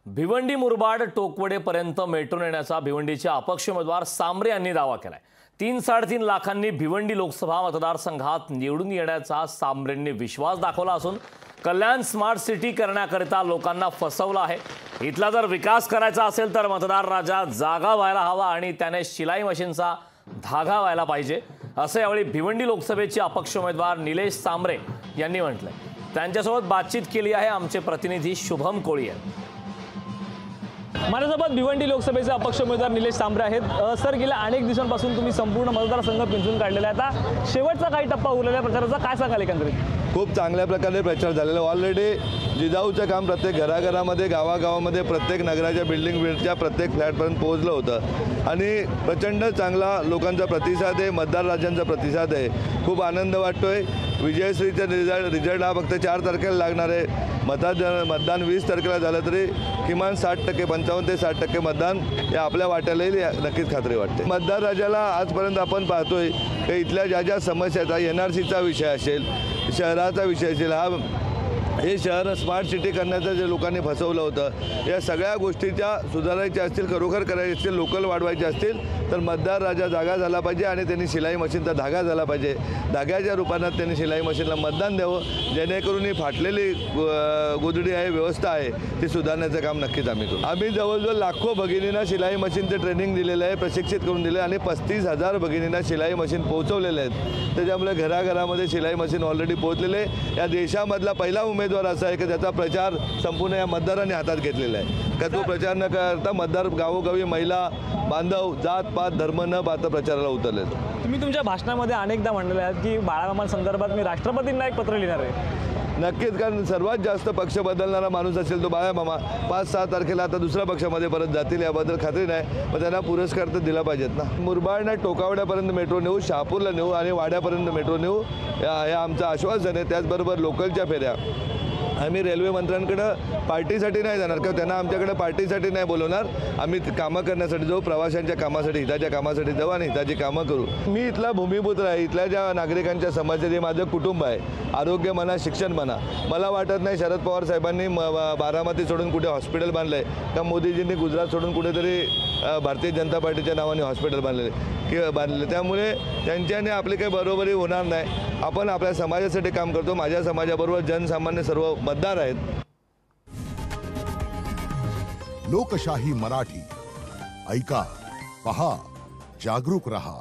Bhiwandi Murbad टोकवडेपर्यंत metro नेण्याचा भिवंडीचे अपक्ष उमेदवार सांबरे यांनी दावा केलाय। 3-3.5 लाखांनी भिवंडी लोकसभा मतदारसंघात निवडून येण्याचा सांबरेंनी विश्वास दाखवला असून कल्याण स्मार्ट सिटी करण्याकरिता लोकांना फसवलं आहे। इथला जर विकास करायचा असेल तर मतदार राजा जागा व्हायला हवा आणि त्याने शिलाई मशीनचा धागा व्हायला पाहिजे, असं यावेळी भिवंडी लोकसभेचे अपक्ष उमेदवार निलेश सांबरे यांनी म्हटलंय। त्यांच्यासोबत बातचीत केली आहे आमचे प्रतिनिधी शुभम कोळी यांनी। माझ्यासोबत भिवंडी लोकसभेचे अपक्ष उमेदवार निलेश सांबरे आहेत। सर, गेल्या अनेक दिवसांपासून तुम्ही संपूर्ण मतदारसंघ पिंजून काढलेला आहे। आता शेवटचा काही टप्पा उरलेला प्रचाराचा, काय सांगाल एकंदरीत? खूप चांगल्या प्रकारे प्रचार झालेला ऑलरेडी जिजाऊचं काम प्रत्येक घराघरामध्ये गावागावामध्ये प्रत्येक नगराच्या बिल्डिंगच्या प्रत्येक फ्लॅटपर्यंत पोहोचलं होतं आणि प्रचंड चांगला लोकांचा प्रतिसाद आहे, मतदार राजांचा प्रतिसाद आहे। खूप आनंद वाटतोय। विजयश्रीचा रिझल्ट हा फक्त 4 तारखेला लागणार आहे। मतदान 20 तारखेला झालं तरी किमान 60% 55 ते 60% मतदान हे आपल्या वाट्याला येईल नक्कीच खात्री वाटते। मतदार राजाला आजपर्यंत आपण पाहतोय की इथल्या ज्या समस्या आहेत, NRCचा विषय असेल, शहराचा विषय असेल, हे शहर स्मार्ट सिटी करण्याचं जे लोकांनी फसवलं होतं, या सगळ्या गोष्टीच्या सुधारायच्या असतील, खरोखर करायच्या असतील, लोकल वाढवायचे असतील तर मतदार राजा जागा झाला पाहिजे आणि त्यांनी शिलाई मशीनचा धागा झाला पाहिजे। धाग्याच्या रूपात त्यांनी शिलाई मशीनला मतदान द्यावं, जेणेकरून ही फाटलेली गोधडी आहे, व्यवस्था आहे, ती सुधारण्याचं काम नक्कीच आम्ही करू। आम्ही जवळजवळ लाखो भगिनींना शिलाई मशीनचं ट्रेनिंग दिलेलं आहे, प्रशिक्षित करून दिलं आणि 35,000 भगिनींना शिलाई मशीन पोहोचवलेले आहेत। त्याच्यामुळे घराघरामध्ये शिलाई मशीन ऑलरेडी पोहोचलेले। या देशामधला पहिला उमेदवार असा आहे की त्याचा प्रचार संपूर्ण या मतदारांनी हातात घेतलेला आहे। का तो प्रचार न करता मतदार गावोगावी महिला बांधव जात पात धर्म न पाहता प्रचाराला उतरले। तुम्ही तुमच्या भाषणामध्ये अनेकदा म्हणलेले आहात की बाळामामांसंदर्भात मी राष्ट्रपतींना एक पत्र लिहिणार आहे। नक्कीच, कारण सर्वात जास्त पक्ष बदलणारा माणूस असेल तो बाळामामा। 5-6 तारखेला आता दुसऱ्या पक्षामध्ये परत जातील याबद्दल खात्री नाही, पण त्यांना पुरस्कार तर दिला पाहिजेत ना। मुरबाडने टोकावड्यापर्यंत मेट्रो नेऊ, शहापूरला नेऊ आणि वाड्यापर्यंत मेट्रो नेऊ, हे आमचं आश्वासन आहे। त्याचबरोबर लोकलच्या फेऱ्या आम्ही रेल्वे मंत्र्यांकडे पार्टीसाठी नाही जाणार, किंवा त्यांना आमच्याकडे पार्टीसाठी नाही बोलवणार। आम्ही कामं करण्यासाठी जाऊ, प्रवाशांच्या कामासाठी, हिताच्या कामासाठी जाऊ आणि हिताची कामं करू। मी इथला भूमिपुत्र आहे, इथल्या ज्या नागरिकांच्या समस्या, जे माझं कुटुंब आहे, आरोग्य म्हणा, शिक्षण म्हणा, मला वाटत नाही शरद पवार साहेबांनी बारामती सोडून कुठे हॉस्पिटल बांधलं आहे का मोदीजींनी गुजरात सोडून कुठेतरी भारतीय जनता पार्टीच्या नावाने हॉस्पिटल बांधलेले। त्यामुळे त्यांच्याने आपली काही बरोबरी होणार नाही। आपण आपल्या समाजासाठी काम करतो। माझ्या समाजाबरोबर जनसामान्य सर्व मतदार आहेत। लोकशाही मराठी ऐका, पहा, जागरूक रहा।